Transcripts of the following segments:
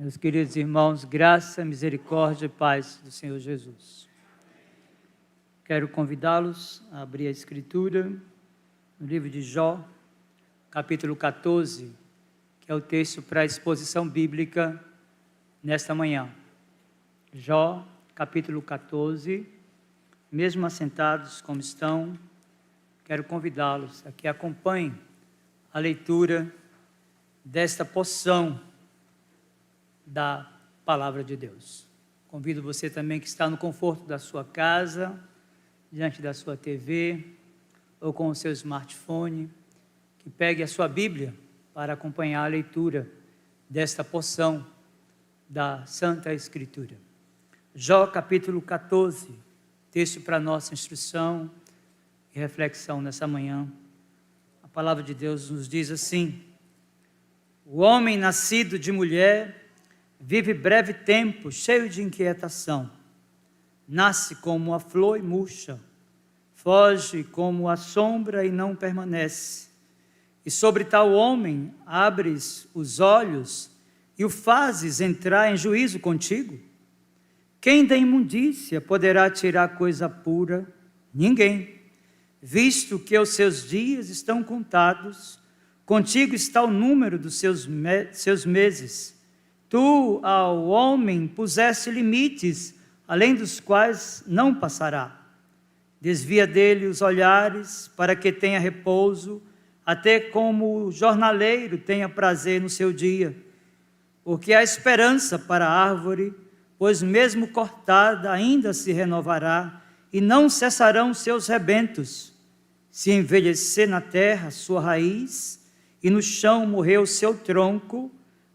Meus queridos irmãos, graça, misericórdia e paz do Senhor Jesus. Quero convidá-los a abrir a Escritura no livro de Jó, capítulo 14, que é o texto para a exposição bíblica nesta manhã. Jó, capítulo 14, mesmo assentados como estão, quero convidá-los a que acompanhem a leitura desta porção da Palavra de Deus. Convido você também que está no conforto da sua casa, diante da sua TV ou com o seu smartphone, que pegue a sua Bíblia para acompanhar a leitura desta porção da Santa Escritura. Jó capítulo 14, texto para nossa instrução e reflexão nessa manhã. A Palavra de Deus nos diz assim: o homem nascido de mulher vive breve tempo, cheio de inquietação. Nasce como a flor e murcha, foge como a sombra e não permanece. E sobre tal homem abres os olhos e o fazes entrar em juízo contigo? Quem da imundícia poderá tirar coisa pura? Ninguém. Visto que os seus dias estão contados, contigo está o número dos seus meses. Tu ao homem puseste limites, além dos quais não passará. Desvia dele os olhares, para que tenha repouso, até como o jornaleiro tenha prazer no seu dia. Porque há esperança para a árvore, pois mesmo cortada ainda se renovará, e não cessarão seus rebentos. Se envelhecer na terra sua raiz, e no chão morrer o seu tronco,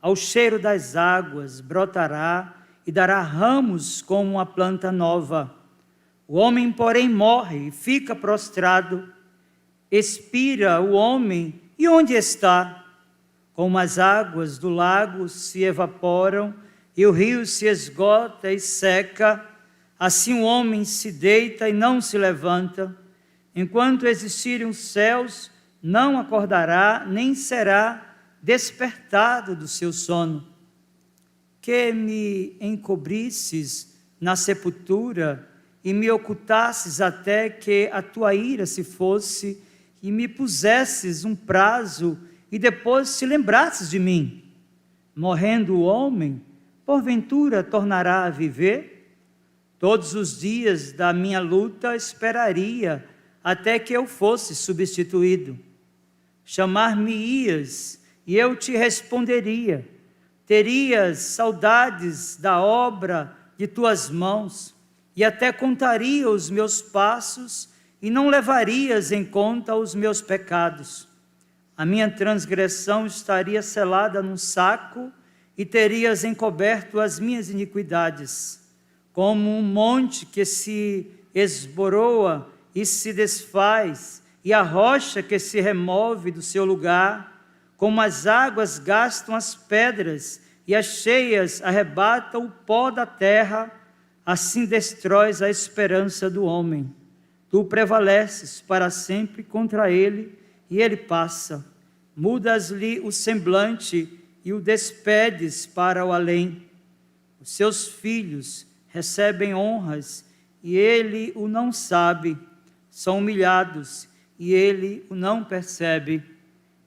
ao cheiro das águas brotará e dará ramos como uma planta nova. O homem, porém, morre e fica prostrado. Expira o homem, e onde está? Como as águas do lago se evaporam e o rio se esgota e seca, assim o homem se deita e não se levanta. Enquanto existirem os céus, não acordará, nem será despertado do seu sono. Que me encobrisses na sepultura e me ocultasses até que a tua ira se fosse e me pusesses um prazo e depois te lembrasses de mim. Morrendo o homem, porventura tornará a viver? Todos os dias da minha luta esperaria até que eu fosse substituído. Chamar-me-ias e eu te responderia. Terias saudades da obra de tuas mãos, e até contaria os meus passos, e não levarias em conta os meus pecados. A minha transgressão estaria selada num saco, e terias encoberto as minhas iniquidades. Como um monte que se esboroa e se desfaz, e a rocha que se remove do seu lugar, como as águas gastam as pedras e as cheias arrebatam o pó da terra, assim destróis a esperança do homem. Tu prevaleces para sempre contra ele, e ele passa. Mudas-lhe o semblante e o despedes para o além. Os seus filhos recebem honras, e ele o não sabe. São humilhados, e ele o não percebe.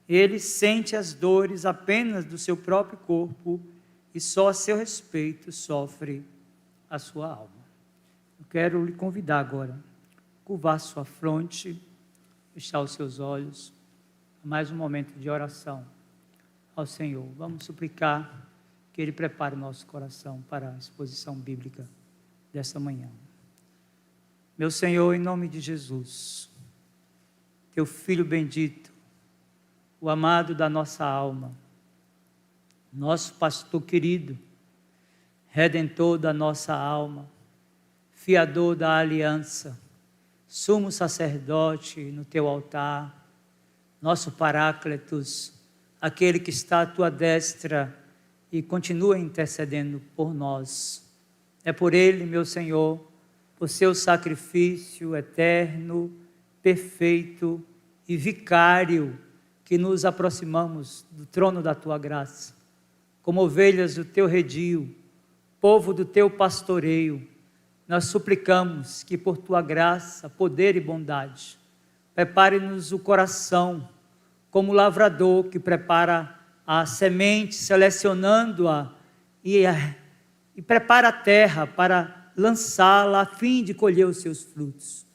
Ele sente as dores apenas do seu próprio corpo e só a seu respeito sofre a sua alma. Eu quero lhe convidar agora a curvar sua fronte, fechar os seus olhos, mais um momento de oração ao Senhor. Vamos suplicar que Ele prepare o nosso coração para a exposição bíblica desta manhã. Meu Senhor, em nome de Jesus, Teu Filho bendito, o amado da nossa alma, nosso pastor querido, redentor da nossa alma, fiador da aliança, sumo sacerdote no teu altar, nosso Paráclitos, aquele que está à tua destra e continua intercedendo por nós. É por ele, meu Senhor, por seu sacrifício eterno, perfeito e vicário, que nos aproximamos do trono da tua graça. como ovelhas do teu redil, povo do teu pastoreio, nós suplicamos que por tua graça, poder e bondade, prepare-nos o coração, como o lavrador que prepara a semente, selecionando-a e prepara a terra para lançá-la a fim de colher os seus frutos.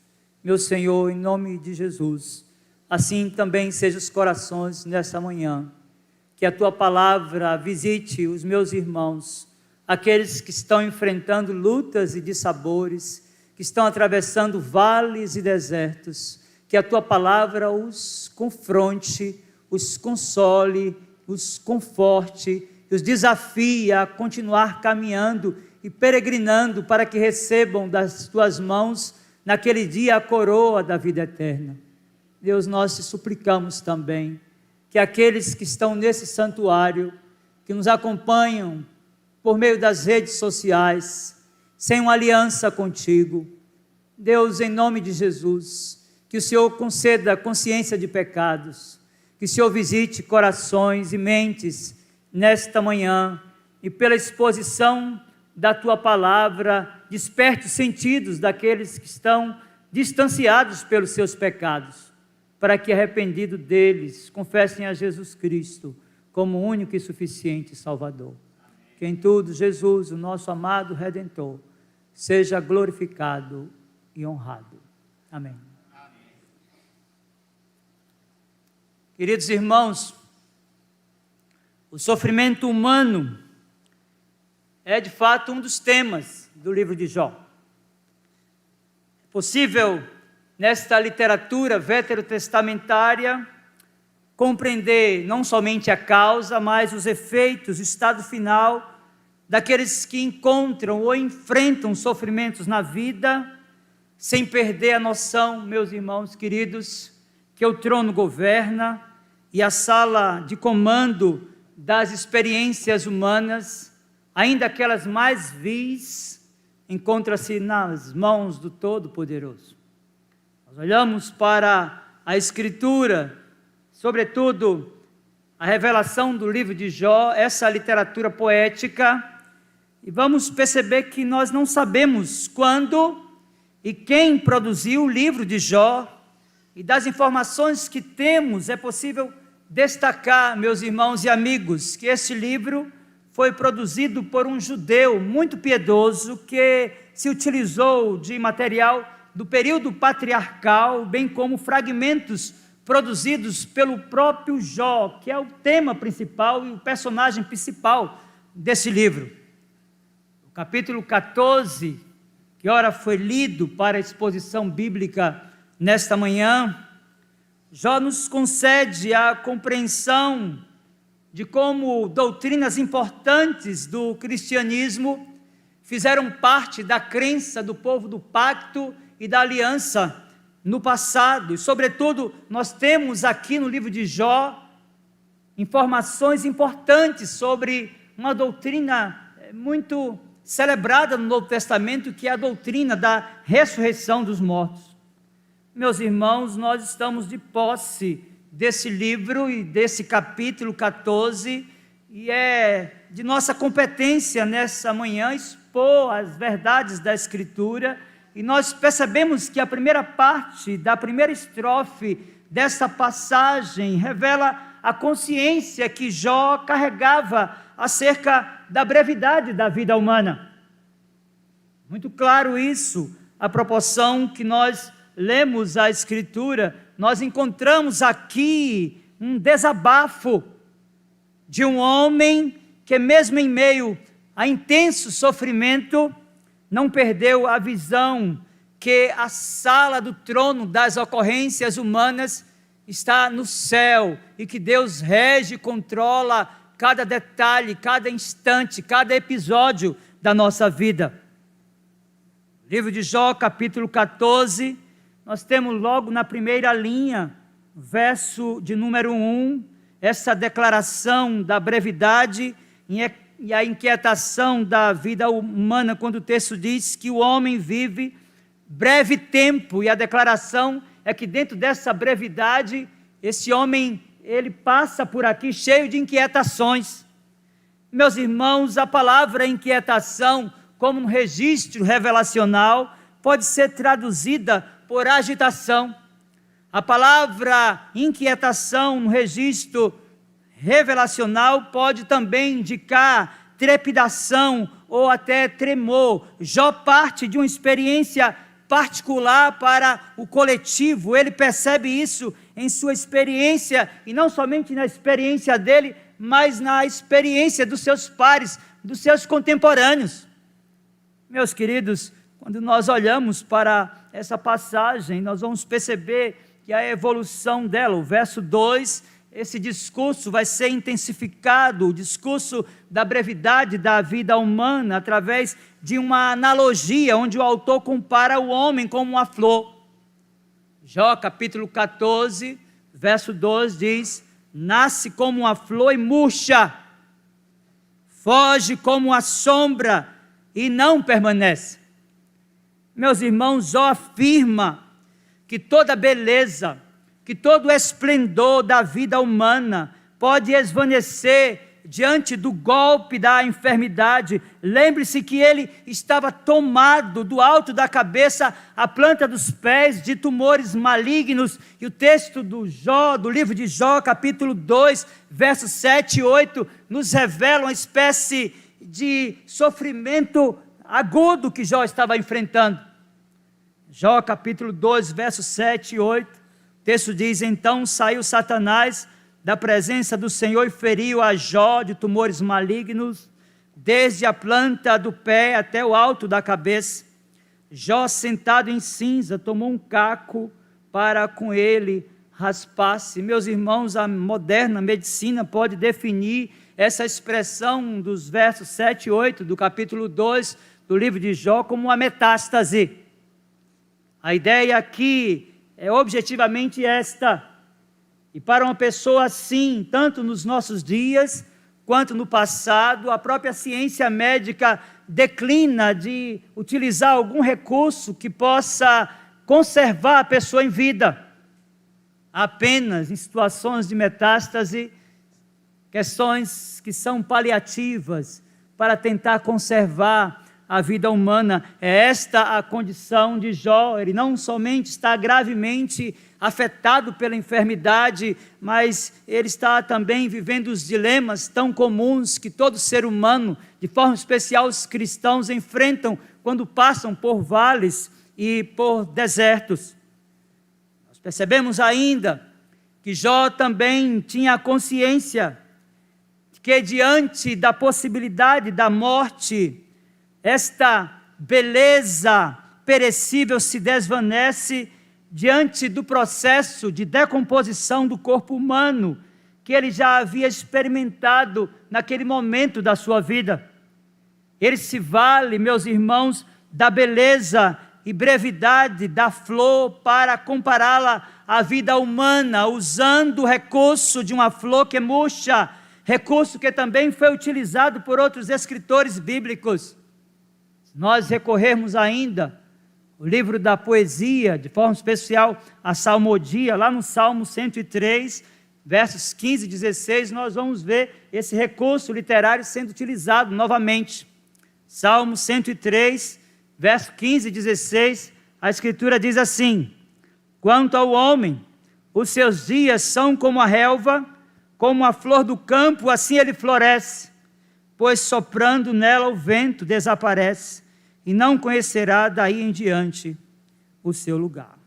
Meu Senhor, em nome de Jesus, assim também sejam os corações nessa manhã, que a tua palavra visite os meus irmãos, aqueles que estão enfrentando lutas e dissabores, que estão atravessando vales e desertos, que a tua palavra os confronte, os console, os conforte, os desafie a continuar caminhando e peregrinando para que recebam das tuas mãos naquele dia a coroa da vida eterna. Deus, nós te suplicamos também que aqueles que estão nesse santuário, que nos acompanham por meio das redes sociais, sem uma aliança contigo, Deus, em nome de Jesus, que o Senhor conceda consciência de pecados, que o Senhor visite corações e mentes nesta manhã, e pela exposição da tua palavra, desperte os sentidos daqueles que estão distanciados pelos seus pecados, para que, arrependido deles, confessem a Jesus Cristo como o único e suficiente Salvador. Que em tudo Jesus, o nosso amado Redentor, seja glorificado e honrado. Amém. Queridos irmãos, o sofrimento humano é de fato um dos temas do livro de Jó. É possível, nesta literatura veterotestamentária, compreender não somente a causa, mas os efeitos, o estado final daqueles que encontram ou enfrentam sofrimentos na vida, sem perder a noção, meus irmãos queridos, que o trono governa e a sala de comando das experiências humanas, ainda aquelas mais vis, encontra-se nas mãos do Todo-Poderoso. Nós olhamos para a Escritura, sobretudo a revelação do livro de Jó, essa literatura poética, e vamos perceber que nós não sabemos quando e quem produziu o livro de Jó, e das informações que temos, é possível destacar, meus irmãos e amigos, que este livro foi produzido por um judeu muito piedoso, que se utilizou de material do período patriarcal, bem como fragmentos produzidos pelo próprio Jó, que é o tema principal e o personagem principal desse livro. O capítulo 14, que ora foi lido para a exposição bíblica nesta manhã, Jó nos concede a compreensão de como doutrinas importantes do cristianismo fizeram parte da crença do povo do pacto e da aliança no passado. E, sobretudo, nós temos aqui no livro de Jó informações importantes sobre uma doutrina muito celebrada no Novo Testamento, que é a doutrina da ressurreição dos mortos. Meus irmãos, nós estamos de posse desse livro e desse capítulo 14, e é de nossa competência nessa manhã expor as verdades da Escritura, e nós percebemos que a primeira parte da primeira estrofe dessa passagem revela a consciência que Jó carregava acerca da brevidade da vida humana. Muito claro isso, a proporção que nós lemos a Escritura, nós encontramos aqui um desabafo de um homem que, mesmo em meio a intenso sofrimento, não perdeu a visão que a sala do trono das ocorrências humanas está no céu e que Deus rege e controla cada detalhe, cada instante, cada episódio da nossa vida. Livro de Jó, capítulo 14, nós temos logo na primeira linha, verso de número 1, essa declaração da brevidade e a inquietação da vida humana, quando o texto diz que o homem vive breve tempo, e a declaração é que dentro dessa brevidade, esse homem, ele passa por aqui cheio de inquietações. Meus irmãos, a palavra inquietação, como um registro revelacional, pode ser traduzida por agitação. A palavra inquietação, no registro revelacional, pode também indicar trepidação ou até tremor. Jó parte de uma experiência particular para o coletivo. Ele percebe isso em sua experiência, e não somente na experiência dele, mas na experiência dos seus pares, dos seus contemporâneos. Meus queridos, quando nós olhamos para essa passagem, nós vamos perceber que a evolução dela, o verso 2, esse discurso vai ser intensificado, o discurso da brevidade da vida humana, através de uma analogia, onde o autor compara o homem como uma flor. Jó capítulo 14, verso 2 diz: nasce como uma flor e murcha, foge como a sombra e não permanece. Meus irmãos, Jó afirma que toda beleza, que todo esplendor da vida humana pode esvanecer diante do golpe da enfermidade. Lembre-se que ele estava tomado do alto da cabeça à planta dos pés de tumores malignos, e o texto do Jó, do livro de Jó, capítulo 2, versos 7 e 8, nos revela uma espécie de sofrimento agudo que Jó estava enfrentando. Jó capítulo 2, versos 7 e 8, o texto diz: então saiu Satanás da presença do Senhor e feriu a Jó de tumores malignos, desde a planta do pé até o alto da cabeça. Jó, sentado em cinza, tomou um caco para com ele raspar-se. Meus irmãos, a moderna medicina pode definir essa expressão dos versos 7 e 8 do capítulo 2 do livro de Jó como uma metástase. A ideia aqui é objetivamente esta: e para uma pessoa assim, tanto nos nossos dias, quanto no passado, a própria ciência médica declina de utilizar algum recurso que possa conservar a pessoa em vida. Apenas em situações de metástase, questões que são paliativas para tentar conservar a vida humana. É esta a condição de Jó. Ele não somente está gravemente afetado pela enfermidade, mas ele está também vivendo os dilemas tão comuns que todo ser humano, de forma especial os cristãos, enfrentam quando passam por vales e por desertos. Nós percebemos ainda que Jó também tinha consciência de que, diante da possibilidade da morte, esta beleza perecível se desvanece diante do processo de decomposição do corpo humano que ele já havia experimentado naquele momento da sua vida. Ele se vale, meus irmãos, da beleza e brevidade da flor para compará-la à vida humana, usando o recurso de uma flor que murcha, recurso que também foi utilizado por outros escritores bíblicos. Nós recorrermos ainda o livro da poesia, de forma especial a salmodia, lá no Salmo 103, versos 15 e 16, nós vamos ver esse recurso literário sendo utilizado novamente. Salmo 103, verso 15 e 16, a Escritura diz assim: quanto ao homem, os seus dias são como a relva, como a flor do campo, assim ele floresce, pois soprando nela o vento desaparece, e não conhecerá daí em diante o seu lugar.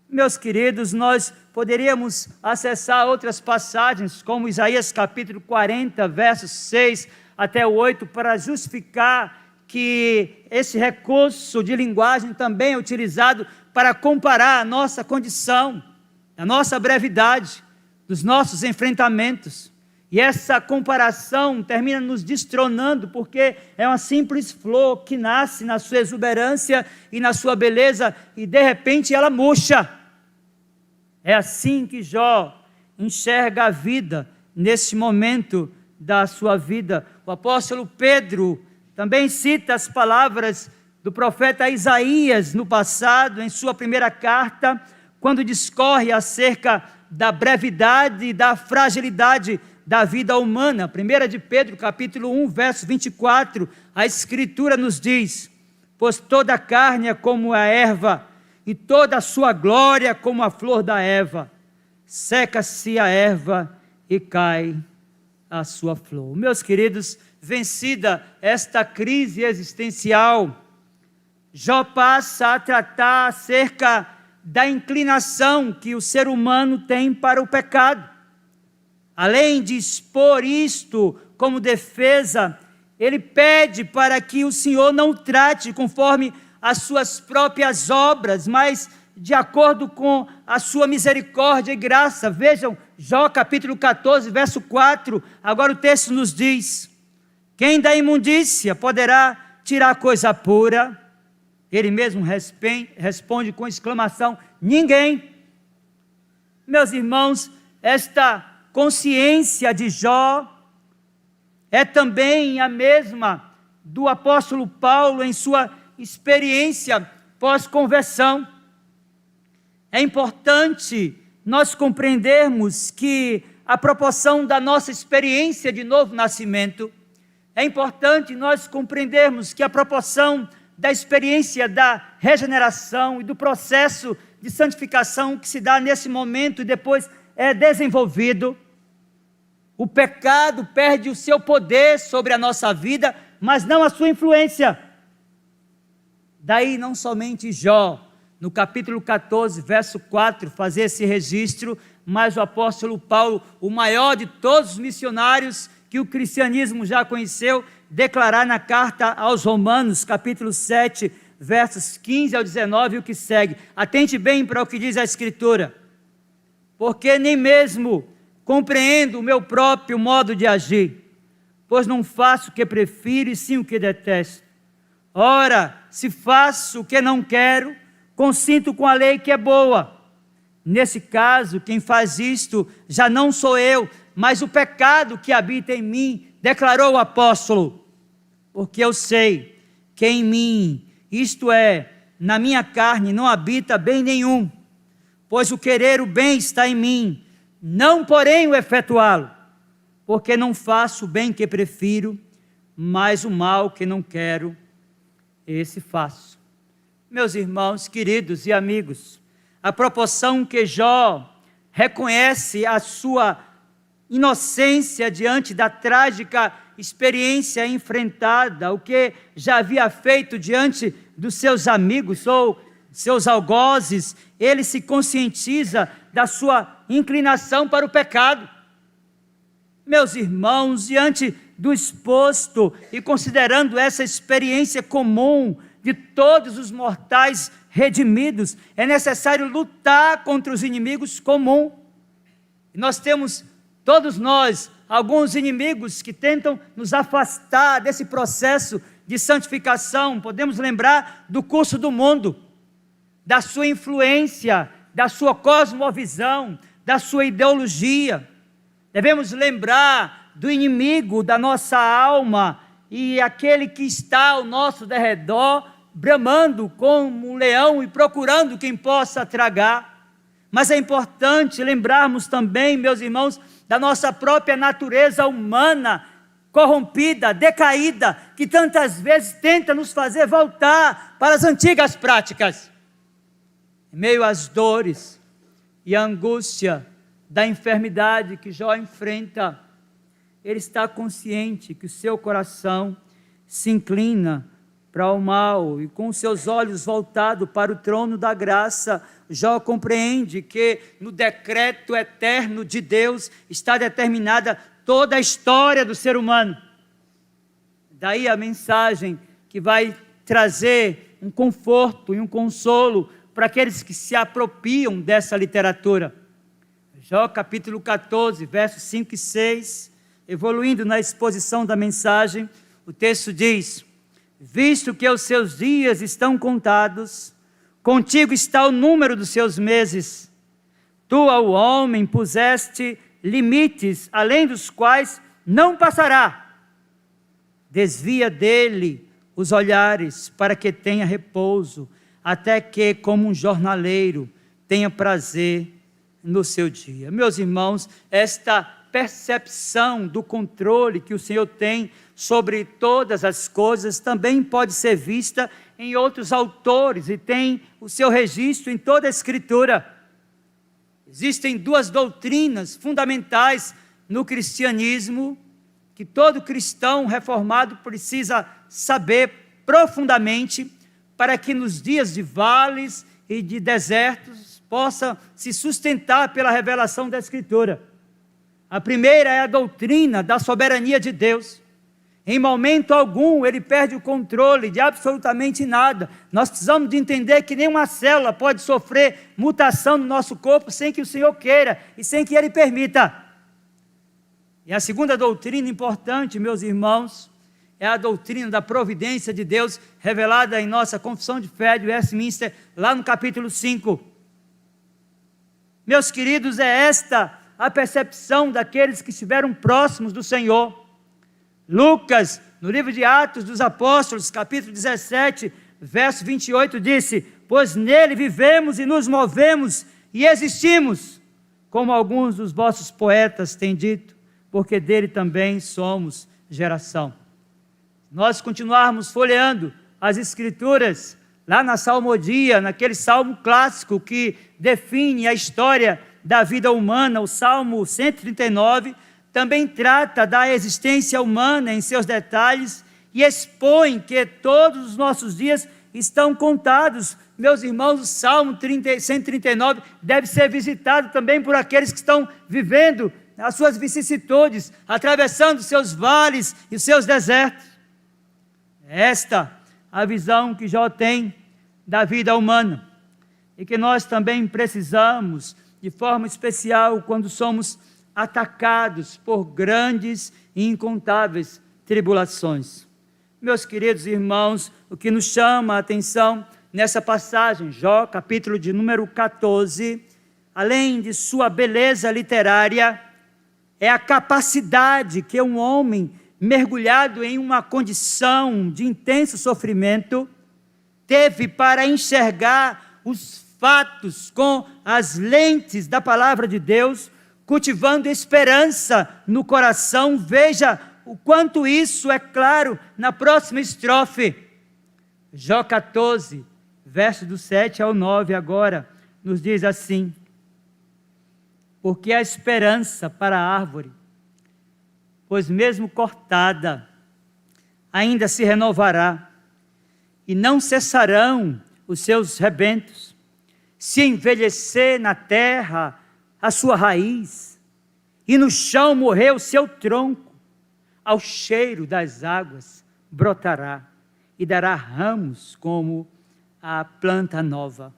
Meus queridos, nós poderíamos acessar outras passagens, como Isaías capítulo 40, versos 6 até o 8, para justificar que esse recurso de linguagem também é utilizado para comparar a nossa condição, a nossa brevidade, dos nossos enfrentamentos. E essa comparação termina nos destronando, porque é uma simples flor que nasce na sua exuberância e na sua beleza, e de repente ela murcha. É assim que Jó enxerga a vida nesse momento da sua vida. O apóstolo Pedro também cita as palavras do profeta Isaías no passado, em sua primeira carta, quando discorre acerca da brevidade e da fragilidade da vida humana. 1 de Pedro, capítulo 1, verso 24, a Escritura nos diz: pois toda a carne é como a erva, e toda a sua glória como a flor da erva. Seca-se a erva e cai a sua flor. Meus queridos, vencida esta crise existencial, Jó passa a tratar acerca da inclinação que o ser humano tem para o pecado. Além de expor isto como defesa, ele pede para que o Senhor não trate conforme as suas próprias obras, mas de acordo com a sua misericórdia e graça. Vejam, Jó capítulo 14, verso 4, agora o texto nos diz: quem da imundícia poderá tirar coisa pura? Ele mesmo responde com exclamação: ninguém. Meus irmãos, esta consciência de Jó é também a mesma do apóstolo Paulo em sua experiência pós-conversão. É importante nós compreendermos que a proporção da nossa experiência de novo nascimento, é importante nós compreendermos que a proporção da experiência da regeneração e do processo de santificação que se dá nesse momento e depois é desenvolvido, o pecado perde o seu poder sobre a nossa vida, mas não a sua influência. Daí não somente Jó, no capítulo 14, verso 4, fazer esse registro, mas o apóstolo Paulo, o maior de todos os missionários que o cristianismo já conheceu, declarar na carta aos Romanos, capítulo 7, versos 15 ao 19, o que segue. Atente bem para o que diz a Escritura: porque nem mesmo compreendo o meu próprio modo de agir, pois não faço o que prefiro e sim o que detesto. Ora, se faço o que não quero, consinto com a lei que é boa. Nesse caso, quem faz isto já não sou eu, mas o pecado que habita em mim, declarou o apóstolo. Porque eu sei que em mim, isto é, na minha carne, não habita bem nenhum, pois o querer o bem está em mim, não porém o efetuá-lo, porque não faço o bem que prefiro, mas o mal que não quero, esse faço. Meus irmãos, queridos e amigos, a proporção que Jó reconhece a sua inocência diante da trágica experiência enfrentada, o que já havia feito diante dos seus amigos ou seus algozes, ele se conscientiza da sua inclinação para o pecado. Meus irmãos, diante do exposto e considerando essa experiência comum de todos os mortais redimidos, é necessário lutar contra os inimigos comuns. Nós temos, todos nós, alguns inimigos que tentam nos afastar desse processo de santificação. Podemos lembrar do curso do mundo, da sua influência, da sua cosmovisão, da sua ideologia. Devemos lembrar do inimigo da nossa alma e aquele que está ao nosso derredor, bramando como um leão e procurando quem possa tragar. Mas é importante lembrarmos também, meus irmãos, da nossa própria natureza humana, corrompida, decaída, que tantas vezes tenta nos fazer voltar para as antigas práticas. Em meio às dores e à angústia da enfermidade que Jó enfrenta, ele está consciente que o seu coração se inclina para o mal, e com seus olhos voltados para o trono da graça, Jó compreende que no decreto eterno de Deus está determinada toda a história do ser humano. Daí a mensagem que vai trazer um conforto e um consolo para aqueles que se apropriam dessa literatura. Jó capítulo 14, versos 5 e 6, evoluindo na exposição da mensagem, o texto diz: visto que os seus dias estão contados, contigo está o número dos seus meses. Tu ao homem puseste limites, além dos quais não passará. Desvia dele os olhares, para que tenha repouso, até que, como um jornaleiro, tenha prazer no seu dia. Meus irmãos, esta percepção do controle que o Senhor tem sobre todas as coisas também pode ser vista em outros autores e tem o seu registro em toda a Escritura. Existem duas doutrinas fundamentais no cristianismo que todo cristão reformado precisa saber profundamente para que nos dias de vales e de desertos possa se sustentar pela revelação da Escritura. A primeira é a doutrina da soberania de Deus. Em momento algum ele perde o controle de absolutamente nada. Nós precisamos de entender que nenhuma célula pode sofrer mutação no nosso corpo sem que o Senhor queira e sem que Ele permita. E a segunda doutrina importante, meus irmãos, é a doutrina da providência de Deus, revelada em nossa Confissão de Fé de Westminster, lá no capítulo 5. Meus queridos, é esta a percepção daqueles que estiveram próximos do Senhor. Lucas, no livro de Atos dos Apóstolos, capítulo 17, verso 28, disse: pois nele vivemos e nos movemos e existimos, como alguns dos vossos poetas têm dito, porque dele também somos geração. Nós continuarmos folheando as Escrituras, lá na salmodia, naquele salmo clássico que define a história da vida humana, o Salmo 139, também trata da existência humana em seus detalhes e expõe que todos os nossos dias estão contados. Meus irmãos, o Salmo 139 deve ser visitado também por aqueles que estão vivendo as suas vicissitudes, atravessando seus vales e os seus desertos. Esta a visão que Jó tem da vida humana e que nós também precisamos, de forma especial, quando somos atacados por grandes e incontáveis tribulações. Meus queridos irmãos, o que nos chama a atenção nessa passagem, Jó, capítulo de número 14, além de sua beleza literária, é a capacidade que um homem mergulhado em uma condição de intenso sofrimento teve para enxergar os fatos com as lentes da palavra de Deus, cultivando esperança no coração. Veja o quanto isso é claro na próxima estrofe. Jó 14, verso do 7 ao 9 agora, nos diz assim: porque a esperança para a árvore, pois mesmo cortada, ainda se renovará, e não cessarão os seus rebentos, se envelhecer na terra a sua raiz, e no chão morrer o seu tronco, ao cheiro das águas brotará, e dará ramos como a planta nova.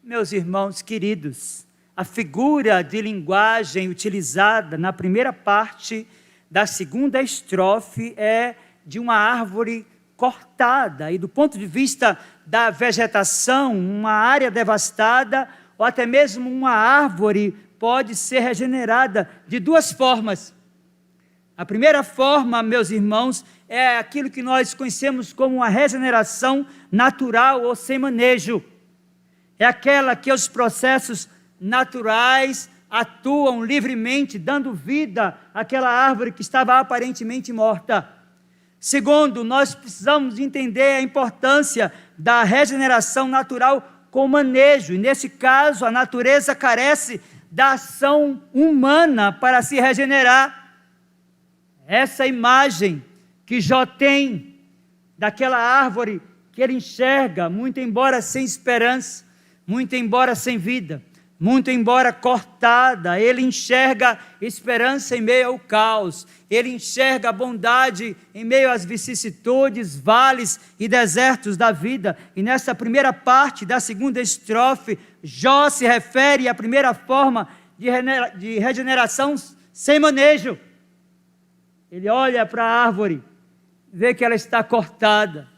Meus irmãos queridos, a figura de linguagem utilizada na primeira parte da segunda estrofe é de uma árvore cortada, e do ponto de vista da vegetação, uma área devastada, ou até mesmo uma árvore pode ser regenerada de duas formas. A primeira forma, meus irmãos, é aquilo que nós conhecemos como uma regeneração natural ou sem manejo. É aquela que os processos naturais atuam livremente, dando vida àquela árvore que estava aparentemente morta. Segundo, nós precisamos entender a importância da regeneração natural com manejo, e nesse caso a natureza carece da ação humana para se regenerar. Essa imagem que Jó tem daquela árvore que ele enxerga, muito embora sem esperança, muito embora sem vida, muito embora cortada, ele enxerga esperança em meio ao caos, ele enxerga a bondade em meio às vicissitudes, vales e desertos da vida. E nessa primeira parte da segunda estrofe, Jó se refere à primeira forma de regeneração sem manejo. Ele olha para a árvore, vê que ela está cortada,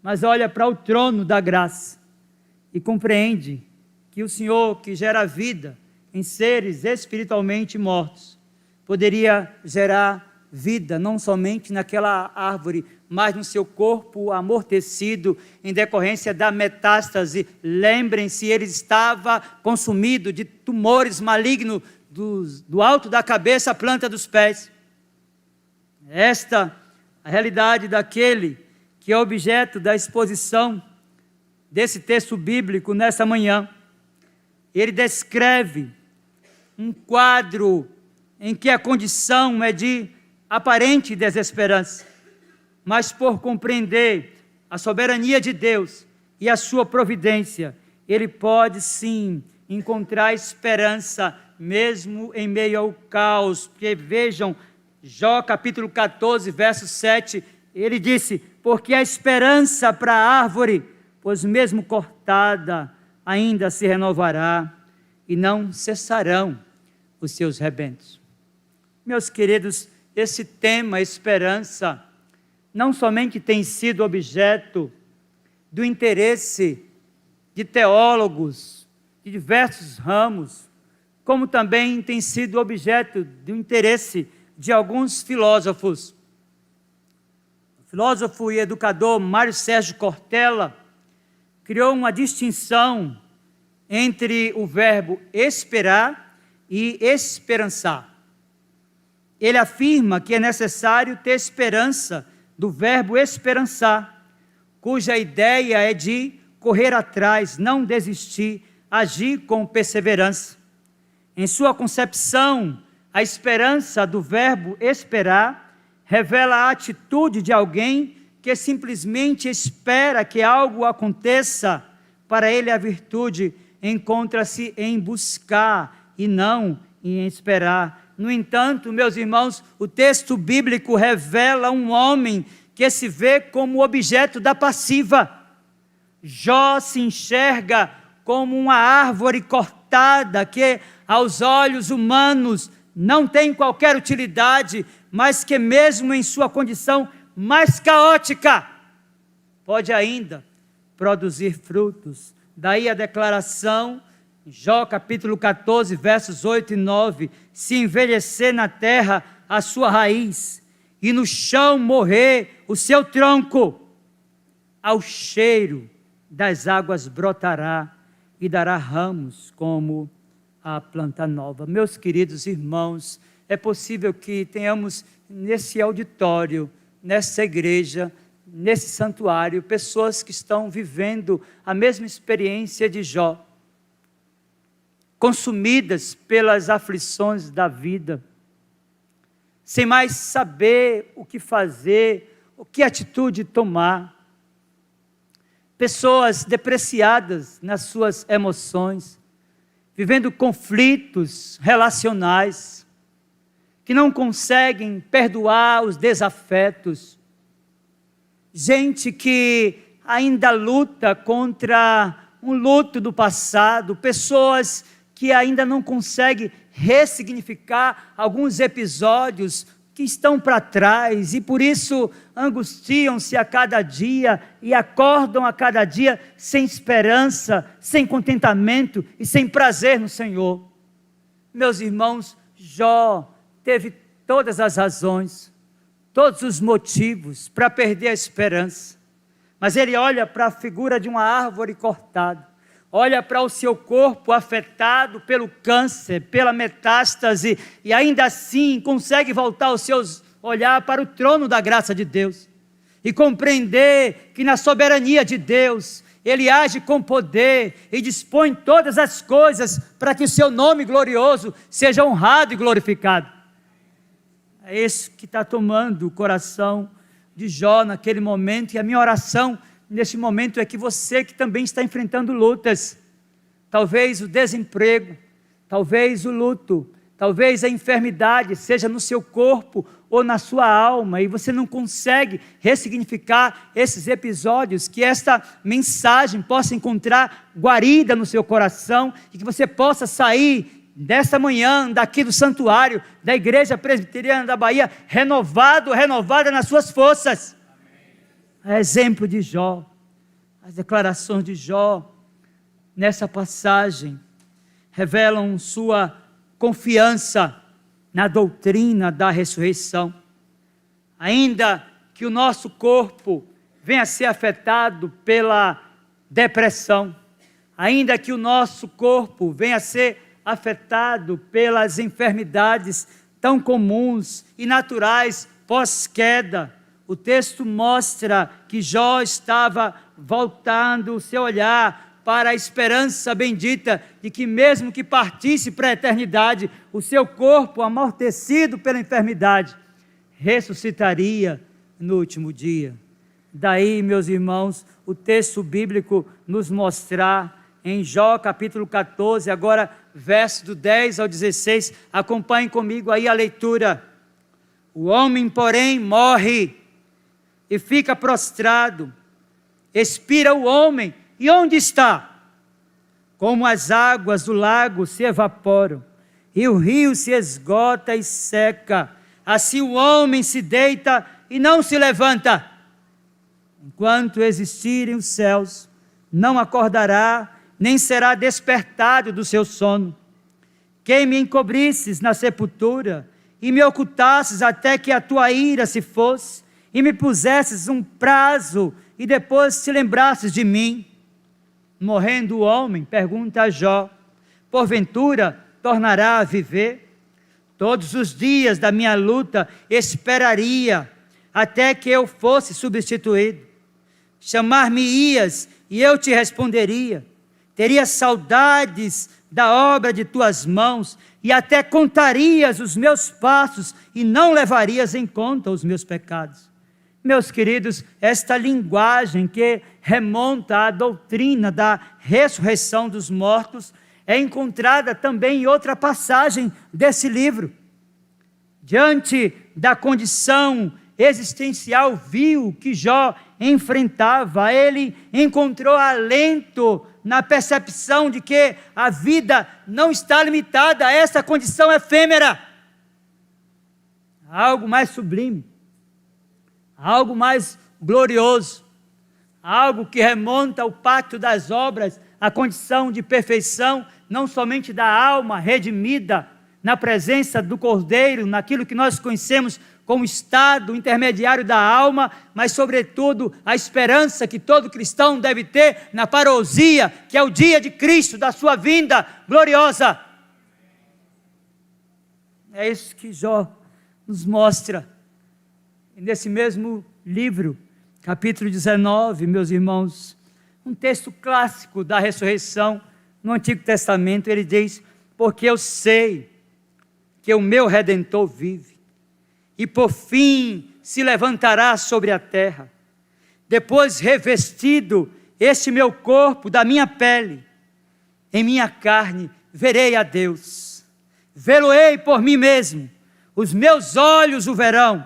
mas olha para o trono da graça e compreende que o Senhor, que gera vida em seres espiritualmente mortos, poderia gerar vida não somente naquela árvore, mas no seu corpo amortecido em decorrência da metástase. Lembrem-se, ele estava consumido de tumores malignos do alto da cabeça à planta dos pés. Esta é a realidade daquele que é objeto da exposição desse texto bíblico nessa manhã. Ele descreve um quadro em que a condição é de aparente desesperança, mas por compreender a soberania de Deus e a sua providência, ele pode sim encontrar esperança mesmo em meio ao caos. Porque vejam, Jó capítulo 14, verso 7, ele disse: porque a esperança para a árvore, pois mesmo cortada, ainda se renovará, e não cessarão os seus rebentos. Meus queridos, esse tema, esperança, não somente tem sido objeto do interesse de teólogos de diversos ramos, como também tem sido objeto do interesse de alguns filósofos. O filósofo e educador Mário Sérgio Cortella criou uma distinção entre o verbo esperar e esperançar. Ele afirma que é necessário ter esperança do verbo esperançar, cuja ideia é de correr atrás, não desistir, agir com perseverança. Em sua concepção, a esperança do verbo esperar revela a atitude de alguém que simplesmente espera que algo aconteça. Para ele, a virtude encontra-se em buscar e não em esperar. No entanto, meus irmãos, o texto bíblico revela um homem que se vê como objeto da passiva. Jó se enxerga como uma árvore cortada que, aos olhos humanos, não tem qualquer utilidade, mas que mesmo em sua condição mais caótica, pode ainda produzir frutos. Daí a declaração, Jó capítulo 14, versos 8 e 9, se envelhecer na terra a sua raiz, e no chão morrer o seu tronco, ao cheiro das águas brotará, e dará ramos como a planta nova. Meus queridos irmãos, é possível que tenhamos nesse auditório, nessa igreja, nesse santuário, pessoas que estão vivendo a mesma experiência de Jó, consumidas pelas aflições da vida, sem mais saber o que fazer, o que atitude tomar. Pessoas depreciadas nas suas emoções, vivendo conflitos relacionais, que não conseguem perdoar os desafetos. Gente que ainda luta contra um luto do passado, pessoas que ainda não conseguem ressignificar alguns episódios que estão para trás e por isso angustiam-se a cada dia e acordam a cada dia sem esperança, sem contentamento e sem prazer no Senhor. Meus irmãos, Jó teve todas as razões, todos os motivos para perder a esperança, mas ele olha para a figura de uma árvore cortada, olha para o seu corpo afetado pelo câncer, pela metástase, e ainda assim consegue voltar os seus olhar para o trono da graça de Deus, e compreender que na soberania de Deus, Ele age com poder, e dispõe todas as coisas, para que o seu nome glorioso seja honrado e glorificado. É isso que está tomando o coração de Jó naquele momento, e a minha oração neste momento é que você que também está enfrentando lutas, talvez o desemprego, talvez o luto, talvez a enfermidade, seja no seu corpo ou na sua alma, e você não consegue ressignificar esses episódios, que esta mensagem possa encontrar guarida no seu coração, e que você possa sair desta manhã, daqui do santuário, da Igreja Presbiteriana da Bahia, renovada nas suas forças. É exemplo de Jó, as declarações de Jó, nessa passagem, revelam sua confiança na doutrina da ressurreição. Ainda que o nosso corpo venha a ser afetado pela depressão, ainda que o nosso corpo venha a ser afetado pelas enfermidades tão comuns e naturais pós-queda. O texto mostra que Jó estava voltando o seu olhar para a esperança bendita de que, mesmo que partisse para a eternidade, o seu corpo, amortecido pela enfermidade, ressuscitaria no último dia. Daí, meus irmãos, o texto bíblico nos mostrar em Jó capítulo 14, agora verso do 10 ao 16, acompanhem comigo aí a leitura. O homem, porém, morre e fica prostrado, expira o homem, e onde está? Como as águas do lago se evaporam, e o rio se esgota e seca, assim o homem se deita e não se levanta. Enquanto existirem os céus, não acordará, nem será despertado do seu sono. Quem me encobrisses na sepultura, e me ocultasses até que a tua ira se fosse, e me pusesses um prazo, e depois te lembrasses de mim. Morrendo o homem, pergunta a Jó, porventura tornará a viver? Todos os dias da minha luta esperaria, até que eu fosse substituído. Chamar-me-ias, e eu te responderia. Teria saudades da obra de tuas mãos, e até contarias os meus passos, e não levarias em conta os meus pecados. Meus queridos, esta linguagem que remonta à doutrina da ressurreição dos mortos é encontrada também em outra passagem desse livro. Diante da condição existencial vil que Jó enfrentava, ele encontrou alento na percepção de que a vida não está limitada a essa condição efêmera. Há algo mais sublime, algo mais glorioso, algo que remonta ao pacto das obras, a condição de perfeição, não somente da alma redimida na presença do Cordeiro, naquilo que nós conhecemos como estado intermediário da alma, mas sobretudo a esperança que todo cristão deve ter na parousia, que é o dia de Cristo, da sua vinda gloriosa. É isso que Jó nos mostra. E nesse mesmo livro, capítulo 19, meus irmãos, um texto clássico da ressurreição no Antigo Testamento, ele diz: porque eu sei que o meu Redentor vive, e por fim se levantará sobre a terra. Depois revestido este meu corpo da minha pele, em minha carne verei a Deus. Vê-lo-ei por mim mesmo, os meus olhos o verão,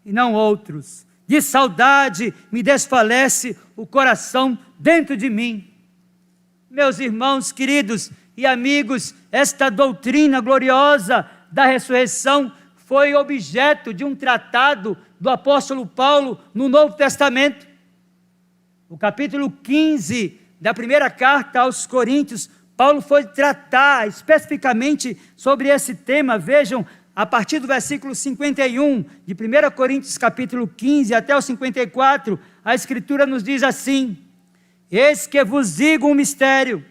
e não outros. De saudade me desfalece o coração dentro de mim. Meus irmãos queridos e amigos, esta doutrina gloriosa da ressurreição foi objeto de um tratado do apóstolo Paulo no Novo Testamento. No capítulo 15 da primeira carta aos Coríntios, Paulo foi tratar especificamente sobre esse tema. Vejam, a partir do versículo 51 de 1 Coríntios capítulo 15 até o 54, a Escritura nos diz assim: eis que vos digo um mistério,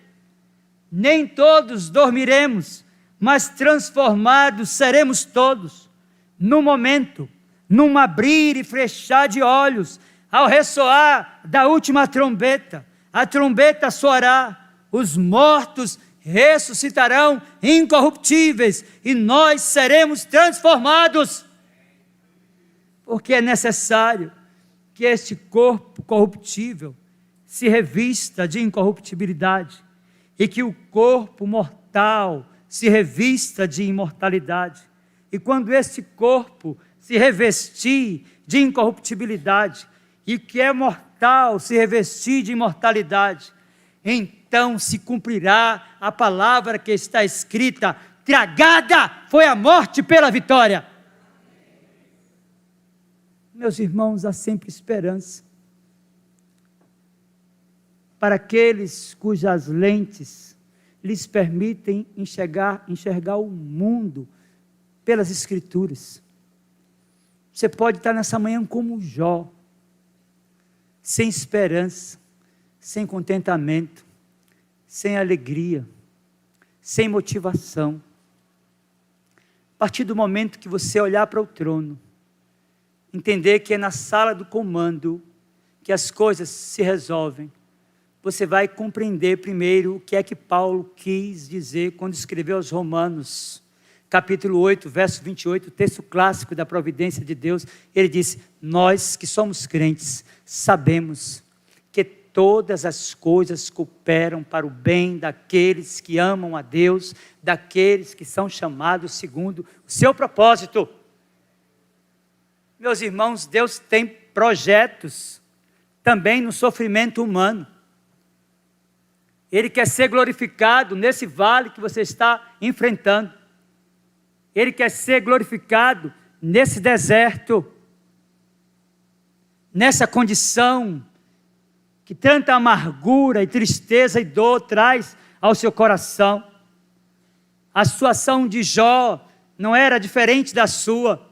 nem todos dormiremos, mas transformados seremos todos, no momento, num abrir e fechar de olhos, ao ressoar da última trombeta. A trombeta soará, os mortos ressuscitarão incorruptíveis, e nós seremos transformados. Porque é necessário que este corpo corruptível se revista de incorruptibilidade, e que o corpo mortal se revista de imortalidade. E quando este corpo se revestir de incorruptibilidade, e o que é mortal se revestir de imortalidade, então se cumprirá a palavra que está escrita: tragada foi a morte pela vitória. Meus irmãos, há sempre esperança para aqueles cujas lentes lhes permitem enxergar o mundo pelas Escrituras. Você pode estar nessa manhã como Jó, sem esperança, sem contentamento, sem alegria, sem motivação. A partir do momento que você olhar para o trono, entender que é na sala do comando que as coisas se resolvem, você vai compreender primeiro o que é que Paulo quis dizer quando escreveu aos Romanos, capítulo 8, verso 28, texto clássico da providência de Deus. Ele disse: nós que somos crentes, sabemos que todas as coisas cooperam para o bem daqueles que amam a Deus, daqueles que são chamados segundo o seu propósito. Meus irmãos, Deus tem projetos também no sofrimento humano. Ele quer ser glorificado nesse vale que você está enfrentando. Ele quer ser glorificado nesse deserto, nessa condição que tanta amargura e tristeza e dor traz ao seu coração. A situação de Jó não era diferente da sua.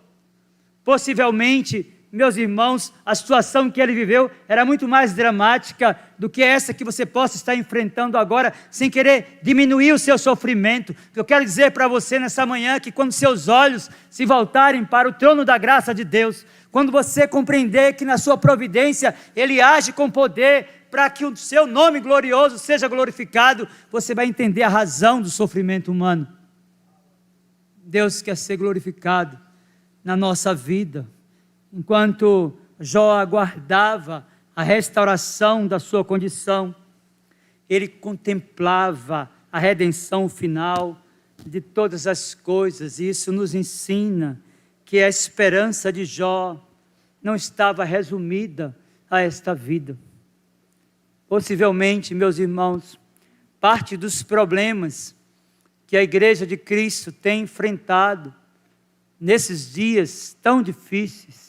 Possivelmente, meus irmãos, a situação que ele viveu era muito mais dramática do que essa que você possa estar enfrentando agora, sem querer diminuir o seu sofrimento. Eu quero dizer para você nessa manhã que quando seus olhos se voltarem para o trono da graça de Deus, quando você compreender que na sua providência Ele age com poder para que o seu nome glorioso seja glorificado, você vai entender a razão do sofrimento humano. Deus quer ser glorificado na nossa vida. Enquanto Jó aguardava a restauração da sua condição, ele contemplava a redenção final de todas as coisas. E isso nos ensina que a esperança de Jó não estava resumida a esta vida. Possivelmente, meus irmãos, parte dos problemas que a Igreja de Cristo tem enfrentado nesses dias tão difíceis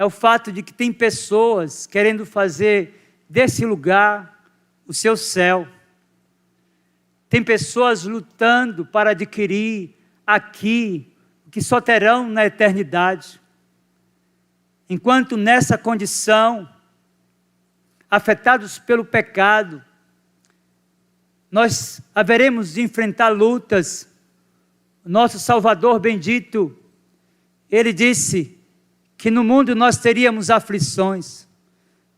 é o fato de que tem pessoas querendo fazer desse lugar o seu céu. Tem pessoas lutando para adquirir aqui o que só terão na eternidade. Enquanto nessa condição, afetados pelo pecado, nós haveremos de enfrentar lutas. O nosso Salvador bendito, Ele disse que no mundo nós teríamos aflições,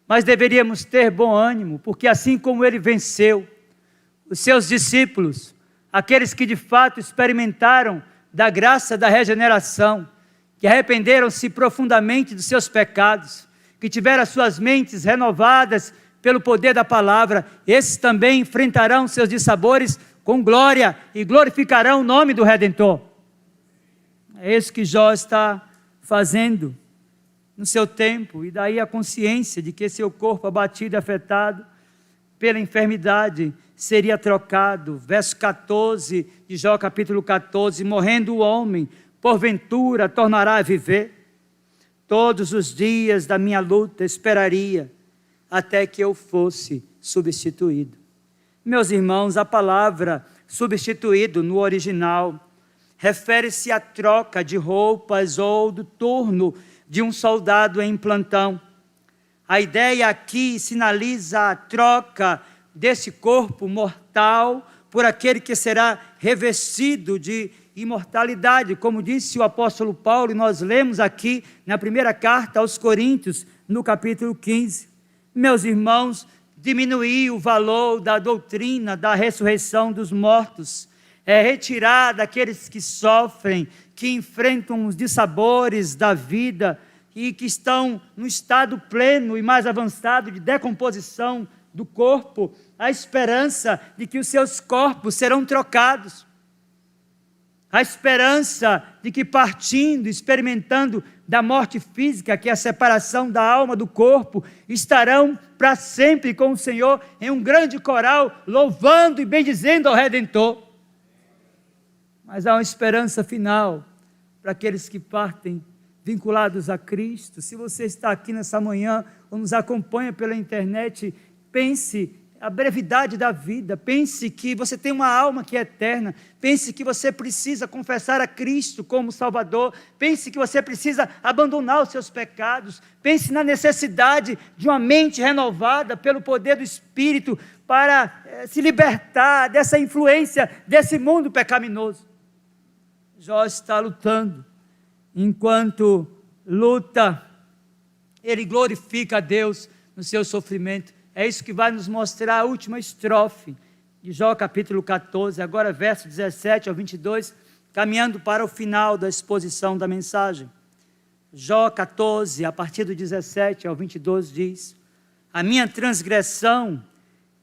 mas deveríamos ter bom ânimo, porque assim como Ele venceu os seus discípulos, aqueles que de fato experimentaram da graça da regeneração, que arrependeram-se profundamente dos seus pecados, que tiveram as suas mentes renovadas pelo poder da palavra, esses também enfrentarão seus dissabores com glória e glorificarão o nome do Redentor. É isso que Jó está fazendo no seu tempo, e daí a consciência de que seu corpo abatido e afetado pela enfermidade seria trocado. Verso 14 de Jó, capítulo 14: morrendo o homem, porventura tornará a viver? Todos os dias da minha luta esperaria até que eu fosse substituído. Meus irmãos, a palavra substituído no original refere-se à troca de roupas ou do turno de um soldado em plantão. A ideia aqui sinaliza a troca desse corpo mortal por aquele que será revestido de imortalidade, como disse o apóstolo Paulo, e nós lemos aqui na primeira carta aos Coríntios, no capítulo 15. Meus irmãos, diminuir o valor da doutrina da ressurreição dos mortos é retirar daqueles que sofrem, que enfrentam os dissabores da vida e que estão no estado pleno e mais avançado de decomposição do corpo, a esperança de que os seus corpos serão trocados. A esperança de que, partindo, experimentando da morte física, que é a separação da alma do corpo, estarão para sempre com o Senhor em um grande coral, louvando e bendizendo ao Redentor. Mas há uma esperança final para aqueles que partem vinculados a Cristo. Se você está aqui nessa manhã ou nos acompanha pela internet, pense a brevidade da vida, pense que você tem uma alma que é eterna, pense que você precisa confessar a Cristo como Salvador, pense que você precisa abandonar os seus pecados, pense na necessidade de uma mente renovada pelo poder do Espírito para se libertar dessa influência desse mundo pecaminoso. Jó está lutando, enquanto luta, ele glorifica a Deus no seu sofrimento. É isso que vai nos mostrar a última estrofe de Jó capítulo 14, agora verso 17 ao 22, caminhando para o final da exposição da mensagem. Jó 14, a partir do 17 ao 22 diz: a minha transgressão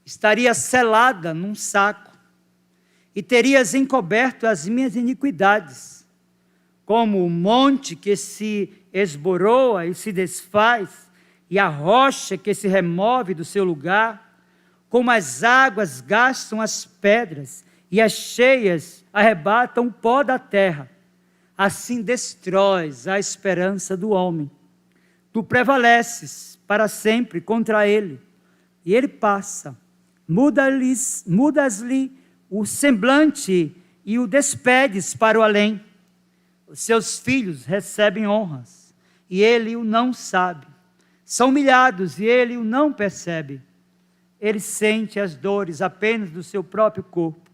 estaria selada num saco, e terias encoberto as minhas iniquidades, como o monte que se esboroa e se desfaz, e a rocha que se remove do seu lugar, como as águas gastam as pedras, e as cheias arrebatam o pó da terra, assim destróis a esperança do homem. Tu prevaleces para sempre contra ele, e ele passa, mudas-lhe o semblante e o despedes para o além. Os seus filhos recebem honras, e ele o não sabe. São humilhados e ele o não percebe. Ele sente as dores apenas do seu próprio corpo,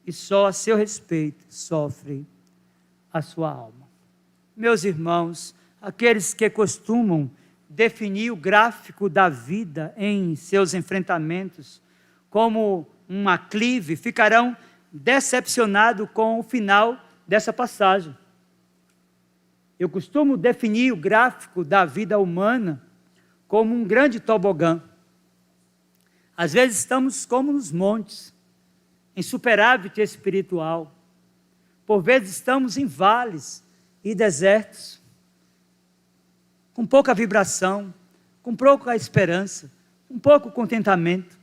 e só a seu respeito sofre a sua alma. Meus irmãos, aqueles que costumam definir o gráfico da vida em seus enfrentamentos como um aclive, ficarão decepcionados com o final dessa passagem. Eu costumo definir o gráfico da vida humana como um grande tobogã. Às vezes estamos como nos montes, em superávit espiritual. Por vezes estamos em vales e desertos, com pouca vibração, com pouca esperança, com pouco contentamento.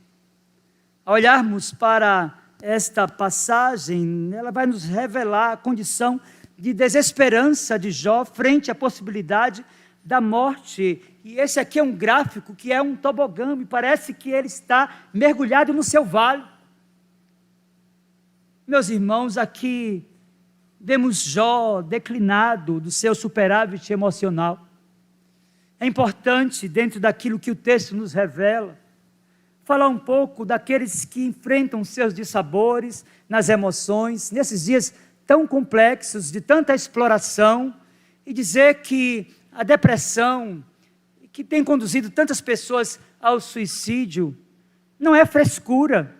Ao olharmos para esta passagem, ela vai nos revelar a condição de desesperança de Jó frente à possibilidade da morte. E esse aqui é um gráfico que é um tobogã, me parece que ele está mergulhado no seu vale. Meus irmãos, aqui vemos Jó declinado do seu superávit emocional. É importante, dentro daquilo que o texto nos revela, falar um pouco daqueles que enfrentam seus dissabores nas emoções, nesses dias tão complexos, de tanta exploração, e dizer que a depressão, que tem conduzido tantas pessoas ao suicídio, não é frescura.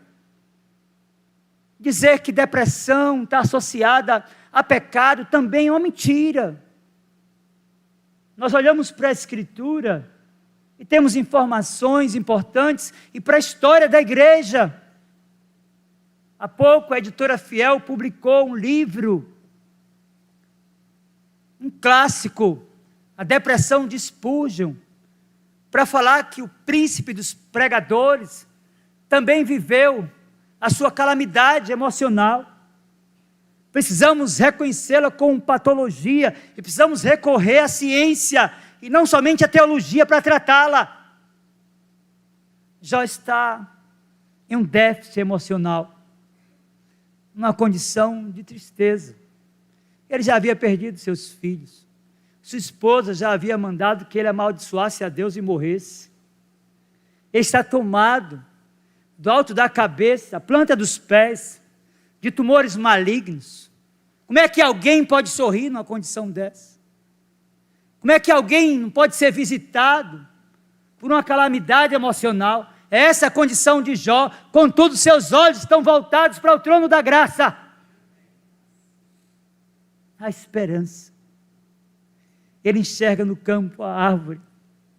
Dizer que depressão está associada a pecado também é uma mentira. Nós olhamos para a Escritura e temos informações importantes, e para a história da igreja. Há pouco a editora Fiel publicou um livro, um clássico, A Depressão de Spurgeon, para falar que o príncipe dos pregadores também viveu a sua calamidade emocional. Precisamos reconhecê-la como patologia, e precisamos recorrer à ciência, e não somente à teologia, para tratá-la. Jó está em um déficit emocional, numa condição de tristeza. Ele já havia perdido seus filhos, sua esposa já havia mandado que ele amaldiçoasse a Deus e morresse. Ele está tomado do alto da cabeça, a planta dos pés, de tumores malignos. Como é que alguém pode sorrir numa condição dessa? Como é que alguém não pode ser visitado por uma calamidade emocional? É essa a condição de Jó, contudo seus olhos estão voltados para o trono da graça. A esperança. Ele enxerga no campo a árvore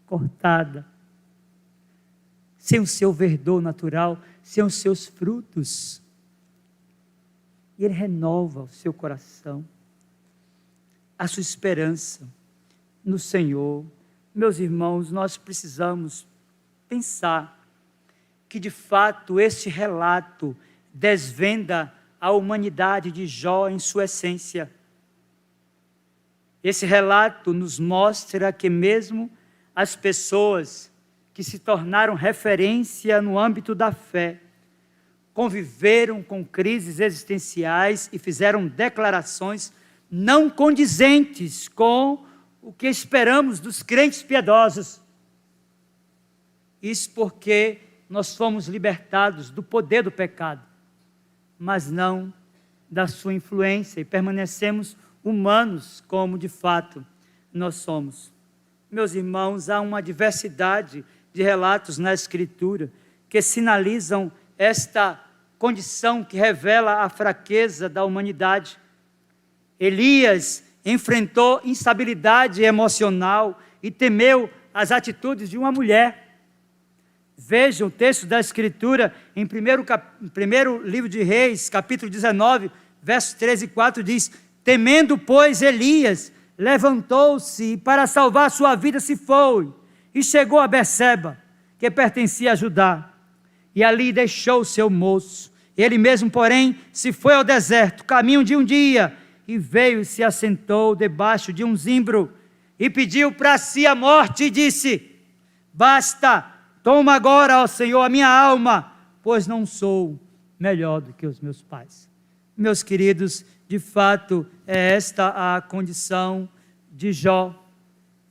cortada, sem o seu verdor natural, sem os seus frutos. E ele renova o seu coração, a sua esperança no Senhor. Meus irmãos, nós precisamos pensar que de fato este relato desvenda a humanidade de Jó em sua essência. Esse relato nos mostra que mesmo as pessoas que que se tornaram referência no âmbito da fé, conviveram com crises existenciais e fizeram declarações não condizentes com o que esperamos dos crentes piedosos. Isso porque nós fomos libertados do poder do pecado, mas não da sua influência, e permanecemos humanos como de fato nós somos. Meus irmãos, há uma diversidade de relatos na Escritura que sinalizam esta condição que revela a fraqueza da humanidade. Elias enfrentou instabilidade emocional e temeu as atitudes de uma mulher. Veja o texto da Escritura em primeiro livro de Reis, capítulo 19, versos 13 e 4, diz: temendo, pois, Elias, levantou-se e para salvar sua vida se foi, e chegou a Berseba, que pertencia a Judá, e ali deixou seu moço. Ele mesmo, porém, se foi ao deserto, caminho de um dia, e veio e se assentou debaixo de um zimbro, e pediu para si a morte, e disse: basta, toma agora, ó Senhor, a minha alma, pois não sou melhor do que os meus pais. Meus queridos, de fato, é esta a condição de Jó.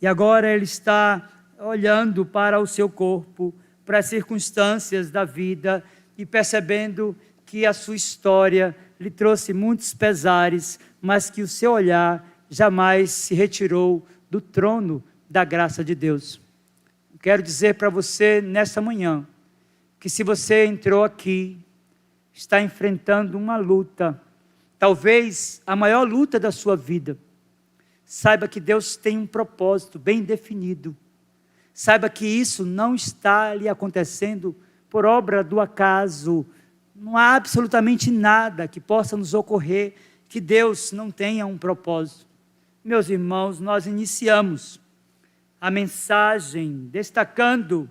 E agora ele está olhando para o seu corpo, para as circunstâncias da vida e percebendo que a sua história lhe trouxe muitos pesares, mas que o seu olhar jamais se retirou do trono da graça de Deus. Quero dizer para você nessa manhã, que se você entrou aqui, está enfrentando uma luta, talvez a maior luta da sua vida, saiba que Deus tem um propósito bem definido. Saiba que isso não está lhe acontecendo por obra do acaso. Não há absolutamente nada que possa nos ocorrer que Deus não tenha um propósito. Meus irmãos, nós iniciamos a mensagem destacando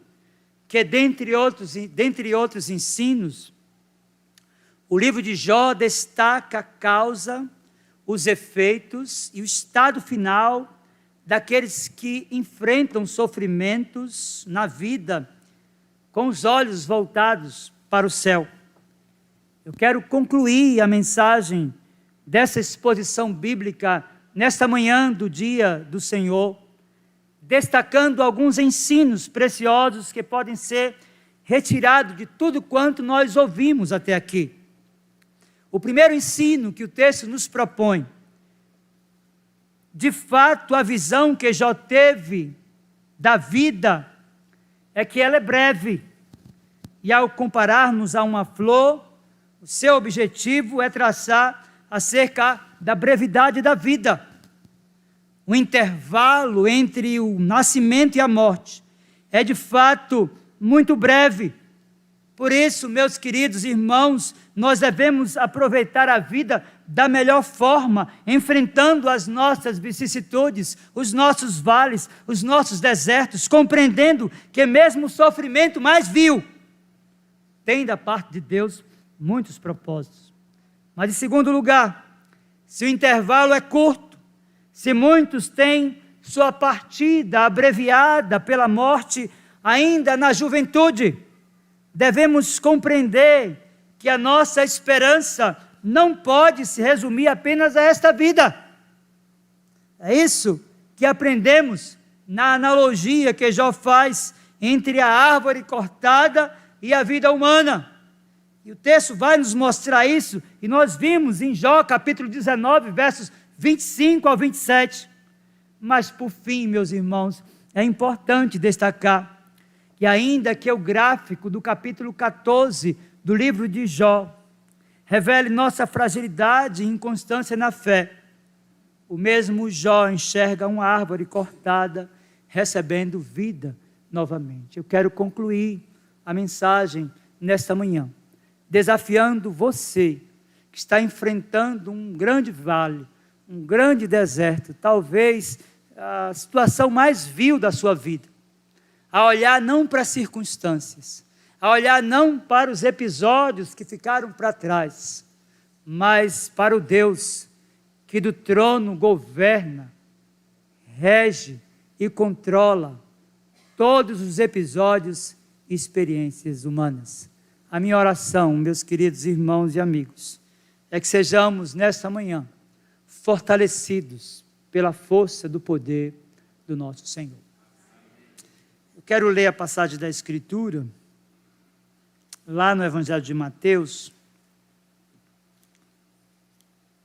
que, dentre outros ensinos, o livro de Jó destaca a causa, os efeitos e o estado final daqueles que enfrentam sofrimentos na vida com os olhos voltados para o céu. Eu quero concluir a mensagem dessa exposição bíblica nesta manhã do dia do Senhor, destacando alguns ensinos preciosos que podem ser retirados de tudo quanto nós ouvimos até aqui. O primeiro ensino que o texto nos propõe, de fato, a visão que Jó teve da vida é que ela é breve. E ao compararmos a uma flor, o seu objetivo é traçar acerca da brevidade da vida. O intervalo entre o nascimento e a morte é de fato muito breve. Por isso, meus queridos irmãos, nós devemos aproveitar a vida da melhor forma, enfrentando as nossas vicissitudes, os nossos vales, os nossos desertos, compreendendo que mesmo o sofrimento mais vil tem da parte de Deus muitos propósitos. Mas, em segundo lugar, se o intervalo é curto, se muitos têm sua partida abreviada pela morte ainda na juventude, devemos compreender que a nossa esperança não pode se resumir apenas a esta vida. É isso que aprendemos na analogia que Jó faz entre a árvore cortada e a vida humana. E o texto vai nos mostrar isso, e nós vimos em Jó capítulo 19, versos 25 ao 27. Mas por fim, meus irmãos, é importante destacar que ainda que o gráfico do capítulo 14 do livro de Jó revele nossa fragilidade e inconstância na fé, o mesmo Jó enxerga uma árvore cortada recebendo vida novamente. Eu quero concluir a mensagem nesta manhã, desafiando você que está enfrentando um grande vale, um grande deserto, talvez a situação mais vil da sua vida, a olhar não para as circunstâncias, a olhar não para os episódios que ficaram para trás, mas para o Deus que do trono governa, rege e controla todos os episódios e experiências humanas. A minha oração, meus queridos irmãos e amigos, é que sejamos, nesta manhã, fortalecidos pela força do poder do nosso Senhor. Eu quero ler a passagem da Escritura, lá no Evangelho de Mateus,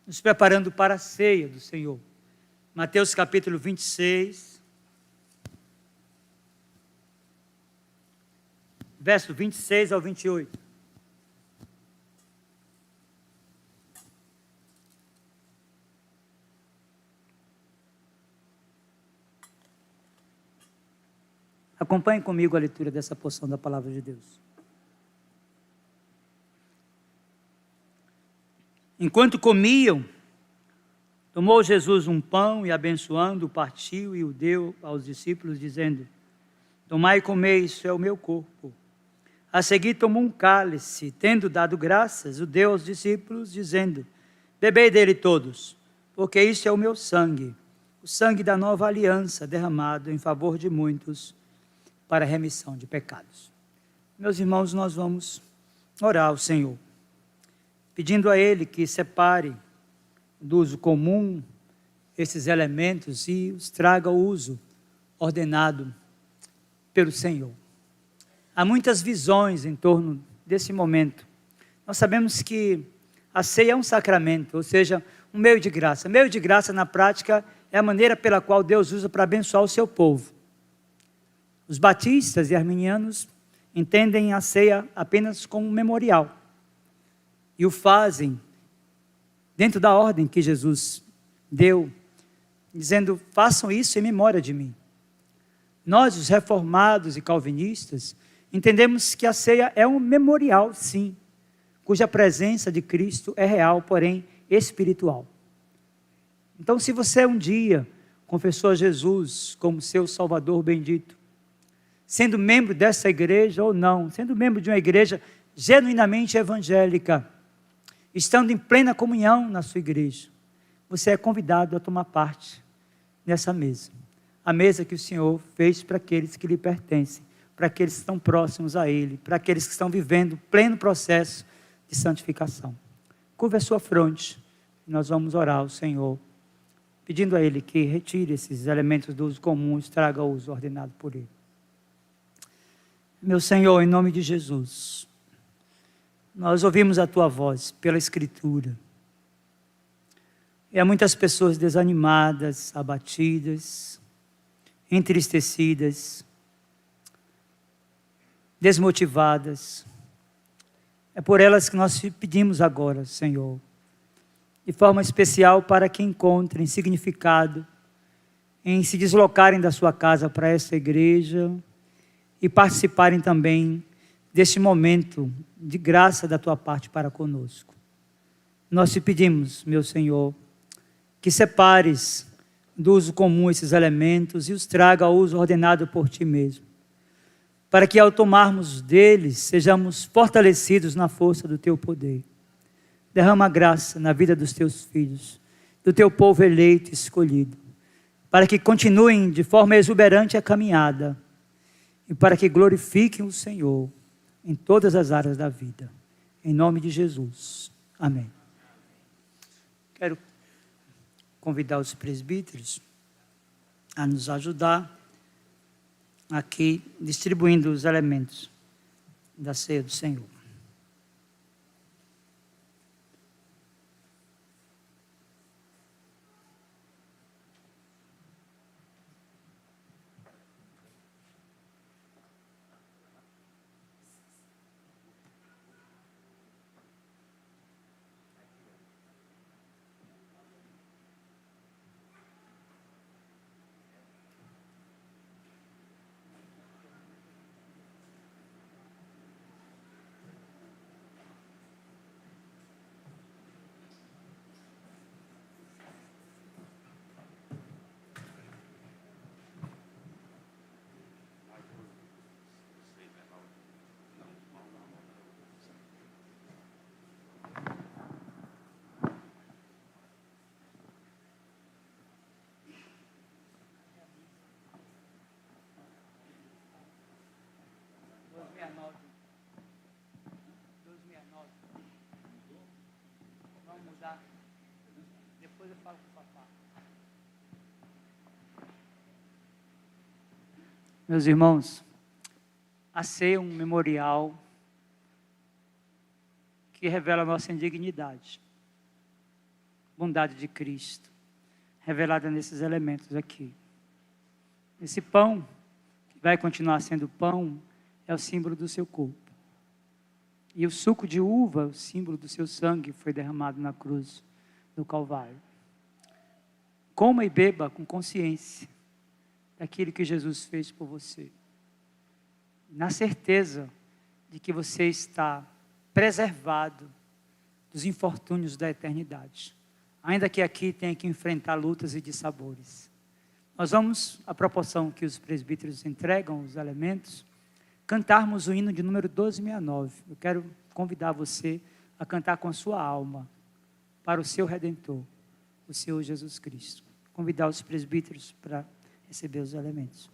nos preparando para a ceia do Senhor. Mateus capítulo 26, verso 26 ao 28. Acompanhe comigo a leitura dessa porção da palavra de Deus. Enquanto comiam, tomou Jesus um pão e, abençoando, o partiu e o deu aos discípulos, dizendo: tomai e comei, isso é o meu corpo. A seguir tomou um cálice, tendo dado graças, o deu aos discípulos, dizendo: bebei dele todos, porque isso é o meu sangue, o sangue da nova aliança, derramado em favor de muitos, para a remissão de pecados. Meus irmãos, nós vamos orar ao Senhor, pedindo a Ele que separe do uso comum esses elementos e os traga ao uso ordenado pelo Senhor. Há muitas visões em torno desse momento. Nós sabemos que a ceia é um sacramento, ou seja, um meio de graça. Meio de graça, na prática, é a maneira pela qual Deus usa para abençoar o seu povo. Os batistas e arminianos entendem a ceia apenas como um memorial e o fazem dentro da ordem que Jesus deu, dizendo: façam isso em memória de mim. Nós, os reformados e calvinistas, entendemos que a ceia é um memorial, sim, cuja presença de Cristo é real, porém espiritual. Então, se você um dia confessou a Jesus como seu Salvador bendito, sendo membro dessa igreja ou não, sendo membro de uma igreja genuinamente evangélica, estando em plena comunhão na sua igreja, você é convidado a tomar parte nessa mesa. A mesa que o Senhor fez para aqueles que lhe pertencem, para aqueles que estão próximos a Ele, para aqueles que estão vivendo o pleno processo de santificação. Curva a sua fronte, e nós vamos orar ao Senhor, pedindo a Ele que retire esses elementos do uso comum e traga o uso ordenado por Ele. Meu Senhor, em nome de Jesus, nós ouvimos a Tua voz pela Escritura. E há muitas pessoas desanimadas, abatidas, entristecidas, desmotivadas. É por elas que nós te pedimos agora, Senhor, de forma especial para que encontrem significado em se deslocarem da sua casa para essa igreja e participarem também deste momento de graça da Tua parte para conosco. Nós te pedimos, meu Senhor, que separes do uso comum esses elementos e os traga ao uso ordenado por Ti mesmo, para que ao tomarmos deles, sejamos fortalecidos na força do Teu poder. Derrama graça na vida dos Teus filhos, do Teu povo eleito e escolhido, para que continuem de forma exuberante a caminhada, e para que glorifiquem o Senhor em todas as áreas da vida. Em nome de Jesus. Amém. Quero convidar os presbíteros a nos ajudar aqui, distribuindo os elementos da ceia do Senhor. precisar, depois eu falo com o papai. Meus irmãos, a ceia é um memorial que revela a nossa indignidade, bondade de Cristo, revelada nesses elementos aqui. Esse pão, que vai continuar sendo pão, é o símbolo do seu corpo. E o suco de uva, o símbolo do seu sangue, foi derramado na cruz do Calvário. Coma e beba com consciência daquilo que Jesus fez por você, na certeza de que você está preservado dos infortúnios da eternidade, ainda que aqui tenha que enfrentar lutas e dissabores. Nós vamos, à proporção que os presbíteros entregam os elementos, cantarmos o hino de número 1269. Eu quero convidar você a cantar com a sua alma para o seu Redentor, o Senhor Jesus Cristo. Convidar os presbíteros para receber os elementos.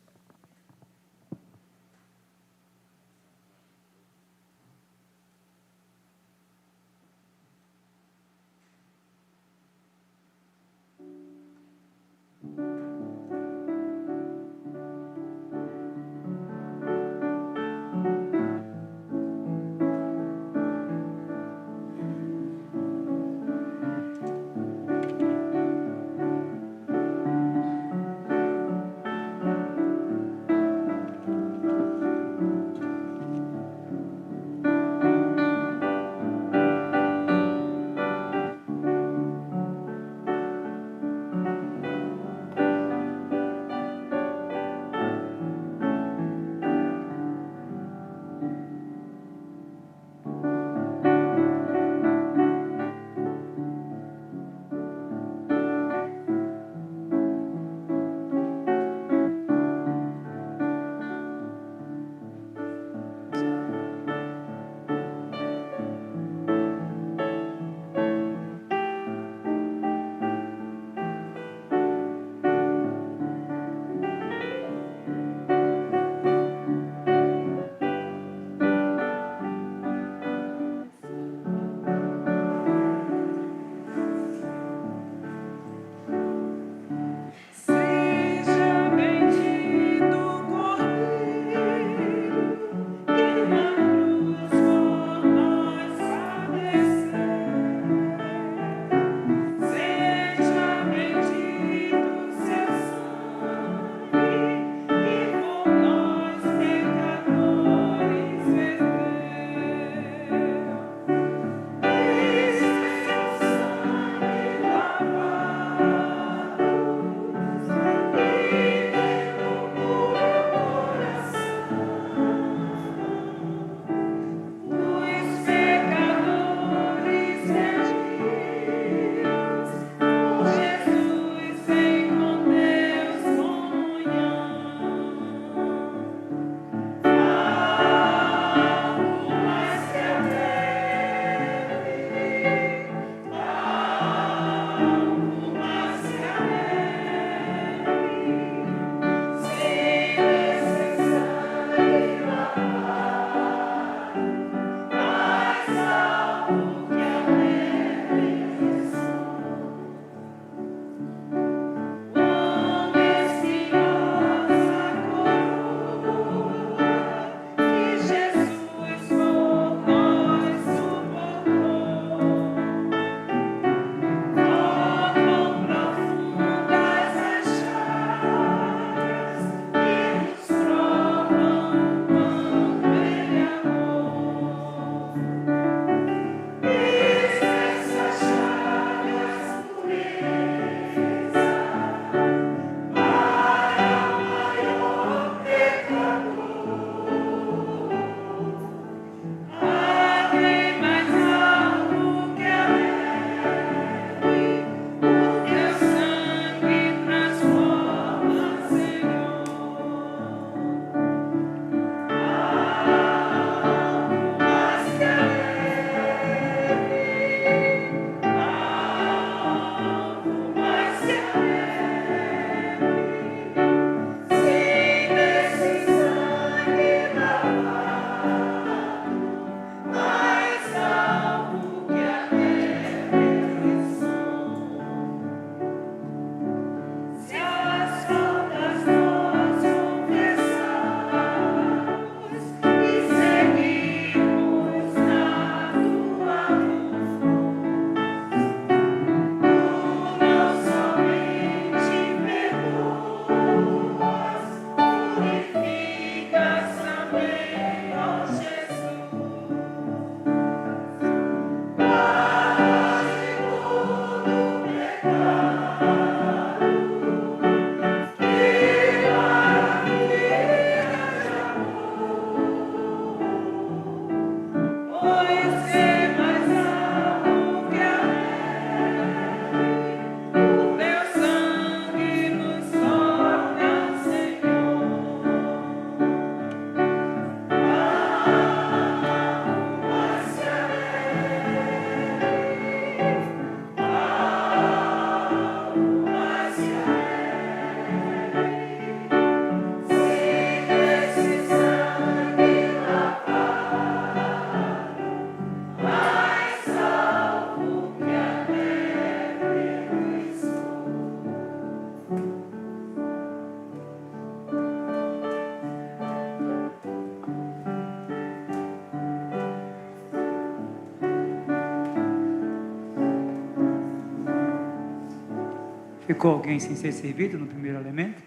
Ficou alguém sem ser servido no primeiro elemento?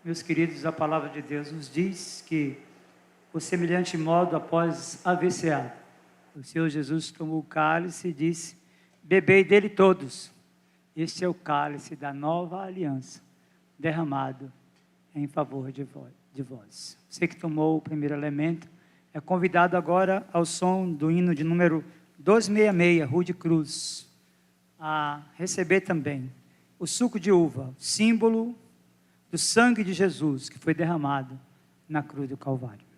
Meus queridos, a palavra de Deus nos diz que, por semelhante modo, após haver ceado, o Senhor Jesus tomou o cálice e disse: bebei dele todos. Este é o cálice da nova aliança, derramado em favor de vós. Você que tomou o primeiro elemento, é convidado agora ao som do hino de número 266, Rude Cruz, a receber também o suco de uva, símbolo do sangue de Jesus que foi derramado na cruz do Calvário.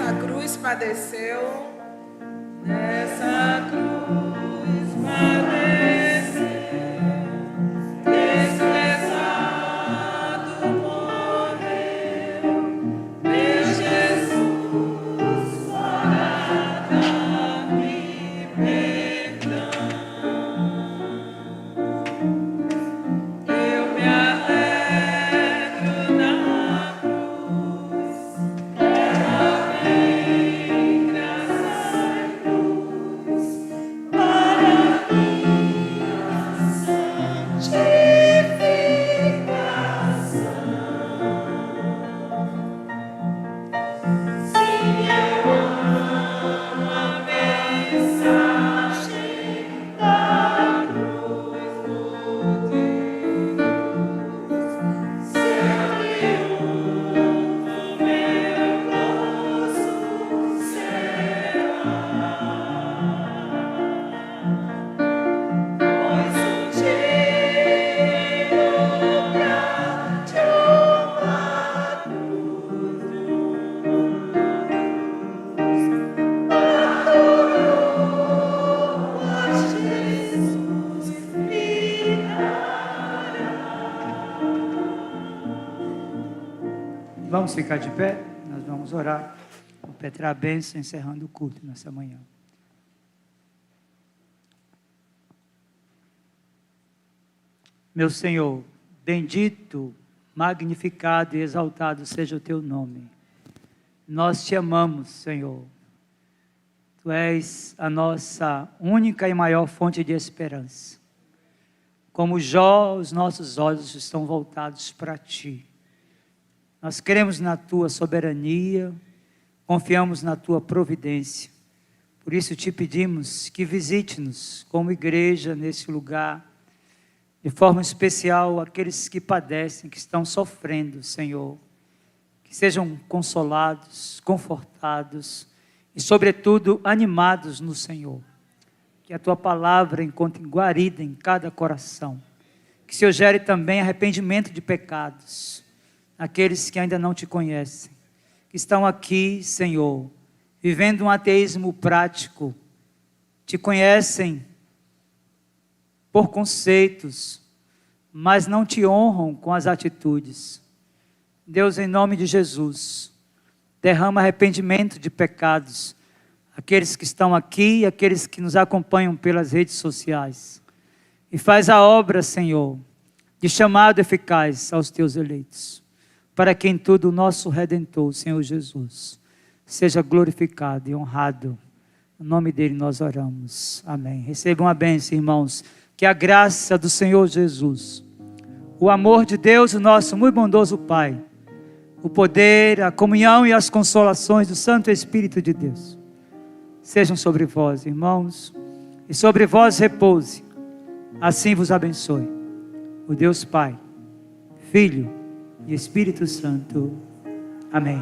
nessa cruz padeceu, nessa cruz padeceu, desprezado morreu, meu Jesus, para dar-me perdão. Eu me alegro na cruz, ela vem graça e luz para minha santificação. Sim, eu amo a mensagem da cruz do Deus. Seu triunfo meu gozo será, pois um dia de uma cruz adorou a Jesus virará. Vamos ficar de pé, nós vamos orar. Vou pedir a bênção, encerrando o culto nessa manhã. Meu Senhor, bendito, magnificado e exaltado seja o teu nome. Nós te amamos, Senhor. Tu és a nossa única e maior fonte de esperança. Como Jó, os nossos olhos estão voltados para ti. Nós cremos na tua soberania, confiamos na tua providência. Por isso te pedimos que visite-nos como igreja nesse lugar, de forma especial aqueles que padecem, que estão sofrendo, Senhor. Que sejam consolados, confortados e, sobretudo, animados no Senhor. Que a tua palavra encontre guarida em cada coração. Que o Senhor gere também arrependimento de pecados. Aqueles que ainda não te conhecem, que estão aqui, Senhor, vivendo um ateísmo prático, te conhecem por conceitos, mas não te honram com as atitudes. Deus, em nome de Jesus, derrama arrependimento de pecados, aqueles que estão aqui e aqueles que nos acompanham pelas redes sociais, e faz a obra, Senhor, de chamado eficaz aos teus eleitos, para que em tudo o nosso Redentor, Senhor Jesus, seja glorificado e honrado. No nome dele nós oramos. Amém. Recebam a bênção, irmãos. Que a graça do Senhor Jesus, o amor de Deus, o nosso muito bondoso Pai, o poder, a comunhão e as consolações do Santo Espírito de Deus, sejam sobre vós, irmãos, e sobre vós repouse. Assim vos abençoe o Deus Pai, Filho e Espírito Santo. Amém.